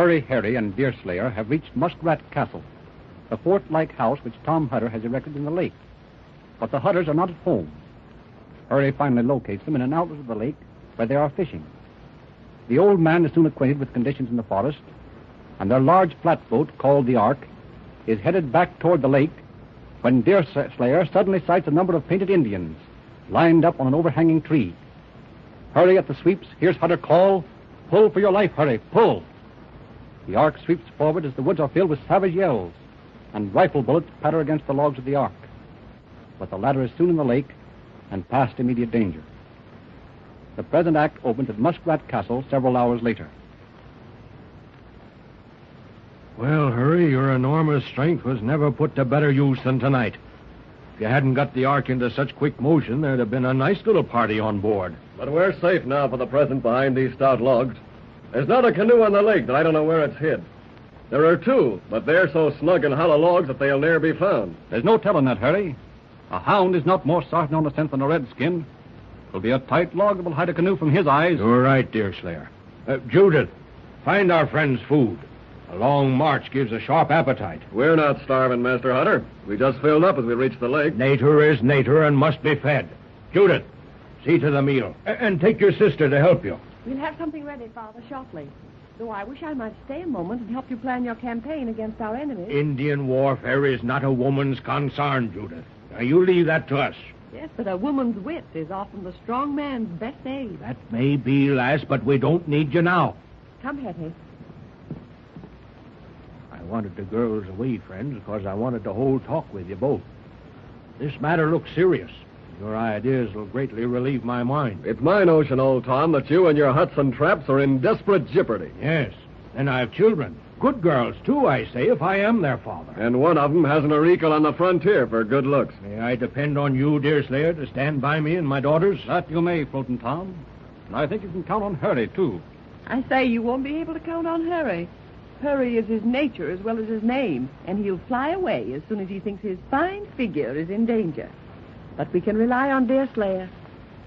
Hurry Harry and Deerslayer have reached Muskrat Castle, the fort-like house which Tom Hutter has erected in the lake. But the Hutters are not at home. Hurry finally locates them in an outlet of the lake where they are fishing. The old man is soon acquainted with conditions in the forest, and their large flatboat, called the Ark, is headed back toward the lake when Deerslayer suddenly sights a number of painted Indians lined up on an overhanging tree. Hurry at the sweeps hears Hutter call, "Pull for your life, Hurry, pull!" The Ark sweeps forward as the woods are filled with savage yells, and rifle bullets patter against the logs of the Ark. But the latter is soon in the lake and past immediate danger. The present act opens at Muskrat Castle several hours later. Well, Hurry, your enormous strength was never put to better use than tonight. If you hadn't got the Ark into such quick motion, there'd have been a nice little party on board. But we're safe now for the present behind these stout logs. There's not a canoe on the lake that I don't know where it's hid. There are two, but they're so snug in hollow logs that they'll ne'er be found. There's no telling that, Harry. A hound is not more sartain on the scent than a redskin. It'll be a tight log that will hide a canoe from his eyes. You're right, Deerslayer. Judith, find our friends food. A long march gives a sharp appetite. We're not starving, Master Hutter. We just filled up as we reached the lake. Nature is nature and must be fed. Judith, see to the meal. And take your sister to help you. We'll have something ready, Father, shortly. Though I wish I might stay a moment and help you plan your campaign against our enemies. Indian warfare is not a woman's concern, Judith. Now, you leave that to us. Yes, but a woman's wit is often the strong man's best aid. That may be, lass, but we don't need you now. Come, Hetty. I wanted the girls away, friends, because I wanted to hold talk with you both. This matter looks serious. Your ideas will greatly relieve my mind. It's my notion, old Tom, that you and your Hudson traps are in desperate jeopardy. Yes, and I have children. Good girls, too, I say, if I am their father. And one of them hasn't a equal on the frontier for good looks. May I depend on you, Deerslayer, to stand by me and my daughters? That you may, Floating Tom. And I think you can count on Hurry, too. I say you won't be able to count on Hurry. Hurry is his nature as well as his name, and he'll fly away as soon as he thinks his fine figure is in danger. But we can rely on Deerslayer.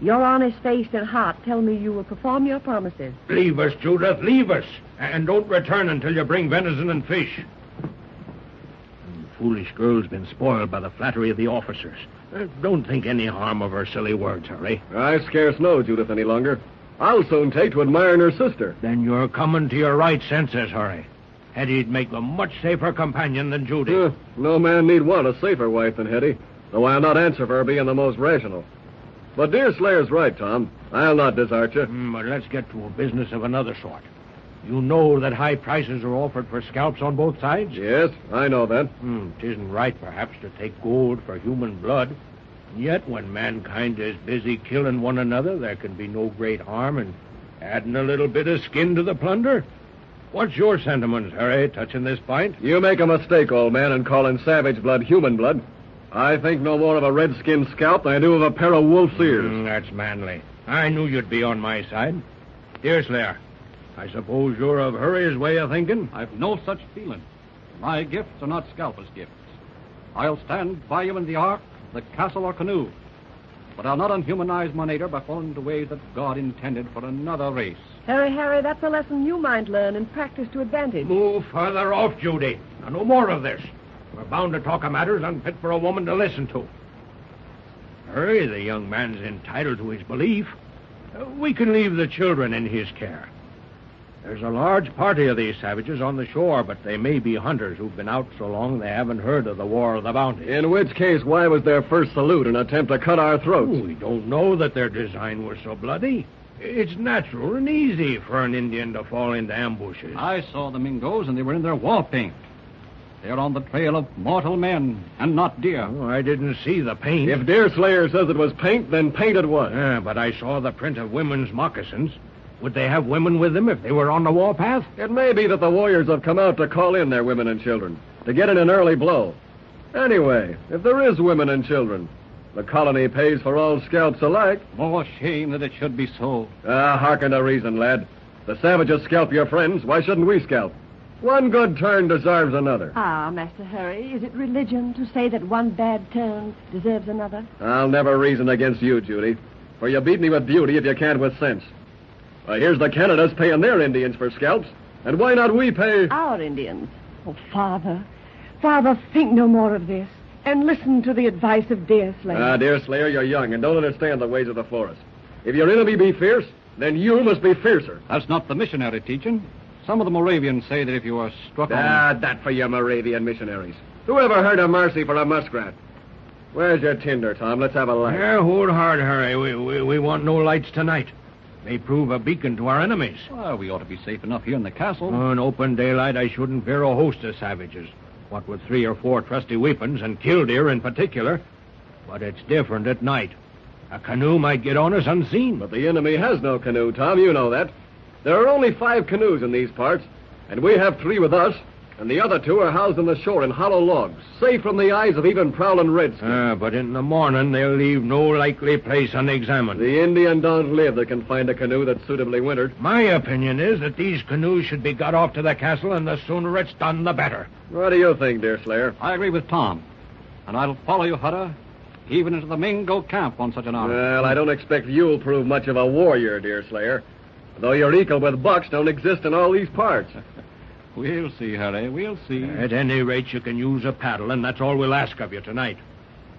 Your honest face and heart tell me you will perform your promises. Leave us, Judith, leave us. And don't return until you bring venison and fish. The foolish girl's been spoiled by the flattery of the officers. Don't think any harm of her silly words, Hurry. I scarce know Judith any longer. I'll soon take to admiring her sister. Then you're coming to your right senses, Hurry. Hetty'd make a much safer companion than Judy. No man need want a safer wife than Hetty, though I'll not answer for her being the most rational. But Deerslayer's right, Tom. I'll not desert you. But let's get to a business of another sort. You know that high prices are offered for scalps on both sides? Yes, I know that. It isn't right, perhaps, to take gold for human blood. Yet, when mankind is busy killing one another, there can be no great harm in adding a little bit of skin to the plunder. What's your sentiments, Harry, touching this point? You make a mistake, old man, in calling savage blood human blood. I think no more of a redskin scalp than I do of a pair of wolf's ears. That's manly. I knew you'd be on my side. Deerslayer, I suppose you're of Hurry's way of thinking? I've no such feeling. My gifts are not scalpers' gifts. I'll stand by you in the Ark, the castle, or canoe. But I'll not unhumanize my nature by falling into ways that God intended for another race. Harry, that's a lesson you might learn and practice to advantage. Move further off, Judy. Now, no more of this. We're bound to talk of matters unfit for a woman to listen to. Hurry, the young man's entitled to his belief. We can leave the children in his care. There's a large party of these savages on the shore, but they may be hunters who've been out so long they haven't heard of the War of the Bounty. In which case, why was their first salute an attempt to cut our throats? We don't know that their design was so bloody. It's natural and easy for an Indian to fall into ambushes. I saw the Mingoes, and they were in their war paint. They're on the trail of mortal men, and not deer. Oh, I didn't see the paint. If Deerslayer says it was paint, then paint it was. Yeah, but I saw the print of women's moccasins. Would they have women with them if they were on the warpath? It may be that the warriors have come out to call in their women and children, to get in an early blow. Anyway, if there is women and children, the colony pays for all scalps alike. More shame that it should be so. Hearken to reason, lad. The savages scalp your friends. Why shouldn't we scalp? One good turn deserves another. Master Hurry, is it religion to say that one bad turn deserves another? I'll never reason against you, Judy, for you beat me with beauty if you can't with sense. Here's the Canadas paying their Indians for scalps, And why not we pay... Our Indians. Oh, Father. Father, think no more of this. And listen to the advice of Deerslayer. Deerslayer, you're young and don't understand the ways of the forest. If your enemy be fierce, then you must be fiercer. That's not the missionary teaching. Some of the Moravians say that if you are struck on... That for your Moravian missionaries. Who ever heard of mercy for a muskrat? Where's your tinder, Tom? Let's have a light. Yeah, hold hard, Harry. We want no lights tonight. May prove a beacon to our enemies. Well, we ought to be safe enough here in the castle. On open daylight, I shouldn't fear a host of savages. What with 3 or 4 trusty weapons, and killdeer in particular. But it's different at night. A canoe might get on us unseen. But the enemy has no canoe, Tom. You know that. There are only 5 canoes in these parts, and we have 3 with us, and the other 2 are housed on the shore in hollow logs, safe from the eyes of even prowling redskins. But in the morning, they'll leave no likely place unexamined. The Indian don't live that can find a canoe that's suitably wintered. My opinion is that these canoes should be got off to the castle, and the sooner it's done, the better. What do you think, Deerslayer? I agree with Tom. And I'll follow you, Hutter, even into the Mingo camp on such an honor. Well, I don't expect you'll prove much of a warrior, Deerslayer. Though your equal with bucks don't exist in all these parts. We'll see, Harry. We'll see. At any rate, you can use a paddle, and that's all we'll ask of you tonight.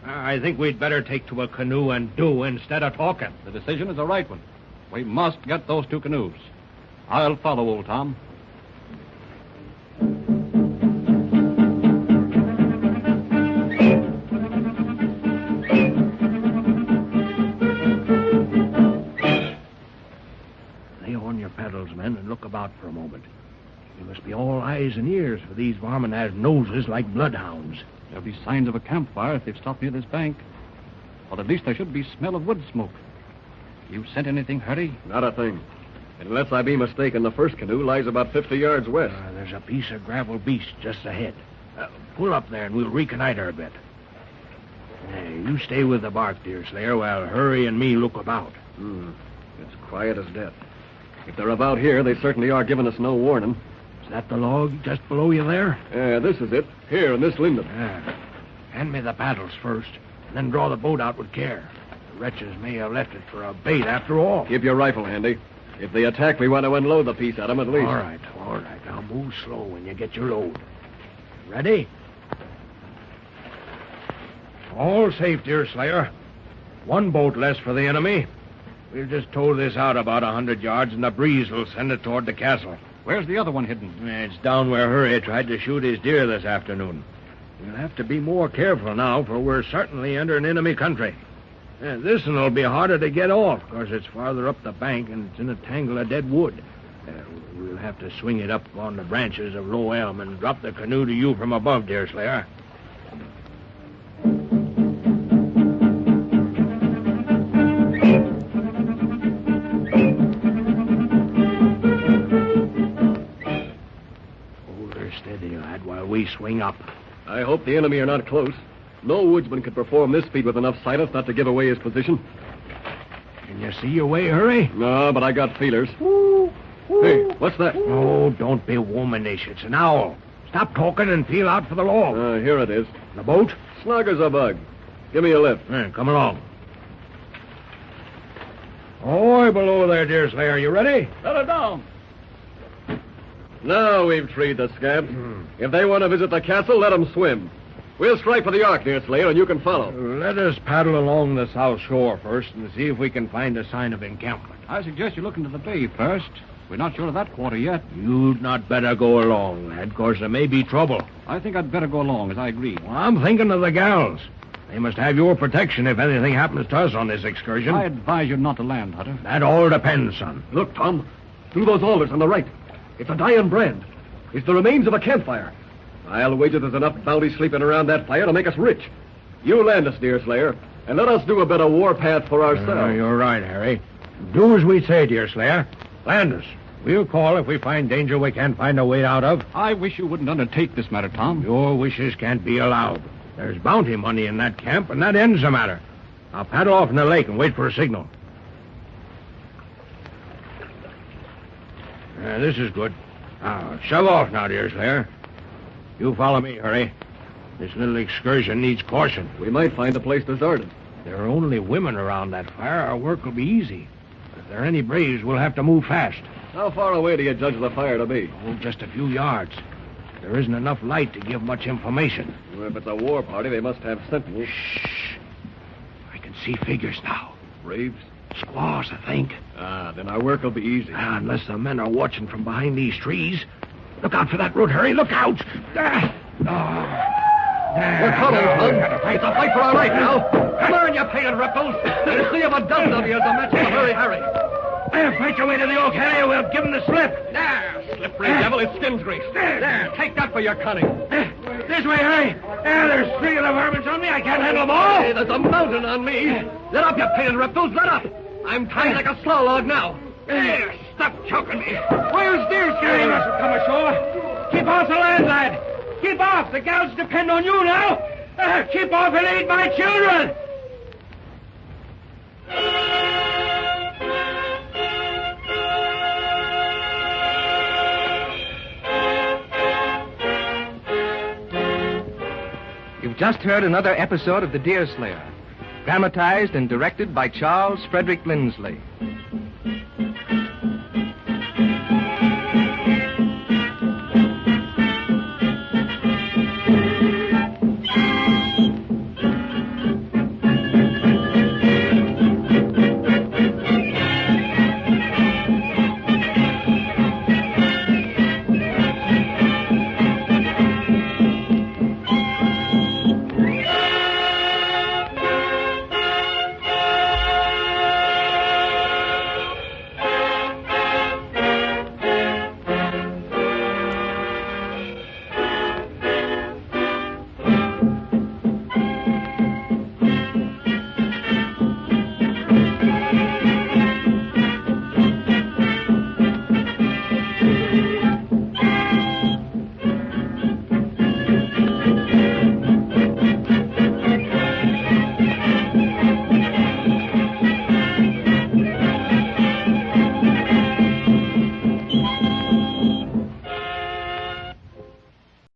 I think we'd better take to a canoe and do instead of talking. The decision is the right one. We must get those 2 canoes. I'll follow old Tom. Lay on your paddles, men, and look about for a moment. You must be all eyes and ears, for these varmin has noses like bloodhounds. There'll be signs of a campfire if they've stopped near this bank. Or at least there should be smell of wood smoke. You scent anything, Harry? Not a thing. Unless I be mistaken, the first canoe lies about 50 yards west. There's a piece of gravel beast just ahead. Pull up there and we'll reconnoiter a bit. You stay with the bark, Deerslayer, while Hurry and me look about. It's quiet as death. If they're about here, they certainly are giving us no warning. Is that the log just below you there? This is it. Here in this linden. Hand me the paddles first, and then draw the boat out with care. The wretches may have left it for a bait after all. Keep your rifle handy. If they attack, we want to unload the piece at them at least. All right. Now move slow when you get your load. Ready? All safe, Deerslayer. 1 boat less for the enemy. We'll just tow this out about 100 yards, and the breeze will send it toward the castle. Where's the other one hidden? It's down where Hurry tried to shoot his deer this afternoon. We'll have to be more careful now, for we're certainly entering enemy country. This one will be harder to get off, because it's farther up the bank and it's in a tangle of dead wood. We'll have to swing it up on the branches of low elm and drop the canoe to you from above, Deerslayer. Steady, lad, while we swing up. I hope the enemy are not close. No woodsman could perform this feat with enough silence not to give away his position. Can you see your way, Hurry? No, but I got feelers. Hey, what's that? Oh, don't be womanish. It's an owl. Stop talking and feel out for the log. Here it is. The boat? Snug as a bug. Give me a lift. Come along. Ahoy below there, Deerslayer. You ready? Let her down. Now we've treed the scamps. If they want to visit the castle, let them swim. We'll strike for the Ark, Deerslayer, and you can follow. Let us paddle along the south shore first and see if we can find a sign of encampment. I suggest you look into the bay first. We're not sure of that quarter yet. You'd not better go along, lad, because there may be trouble. I think I'd better go along, as I agreed. Well, I'm thinking of the gals. They must have your protection if anything happens to us on this excursion. I advise you not to land, Hutter. That all depends, son. Look, Tom. Through those alders on the right. It's a dying brand. It's the remains of a campfire. I'll wager there's enough bounty sleeping around that fire to make us rich. You land us, Deerslayer, and let us do a bit of warpath for ourselves. You're right, Harry. Do as we say, Deerslayer. Land us. We'll call if we find danger we can't find a way out of. I wish you wouldn't undertake this matter, Tom. Your wishes can't be allowed. There's bounty money in that camp, and that ends the matter. I'll paddle off in the lake and wait for a signal. This is good. Now, shove off now, Deerslayer. You follow me, Hurry. This little excursion needs caution. We might find the place deserted. There are only women around that fire. Our work will be easy. If there are any braves, we'll have to move fast. How far away do you judge the fire to be? Oh, just a few yards. There isn't enough light to give much information. Well, if it's a war party, they must have sentinels. Shh. I can see figures now. Braves? Squaws, I think. Then our work will be easy. Unless the men are watching from behind these trees. Look out for that root, Harry. Look out. We're coming, son. It's a fight for our life now. Come on, you painted reptiles. We'll see if a dozen of you is a match for Harry. Fight your way to the oak, Harry. We'll give him the slip. There, slippery devil, it's skin's grease. There, take that for your cunning. This way, Harry. There's 3 of the varmints on me. I can't handle them all. Hey, there's a mountain on me. Let up, you painted reptiles, let up. I'm tied like a slow log now. There, stop choking me. Where's Deerslayer? He mustn't come ashore. Keep off the land, lad. Keep off. The gals depend on you now. Keep off and aid my children. You've just heard another episode of The Deerslayer, dramatized and directed by Charles Frederick Lindsley.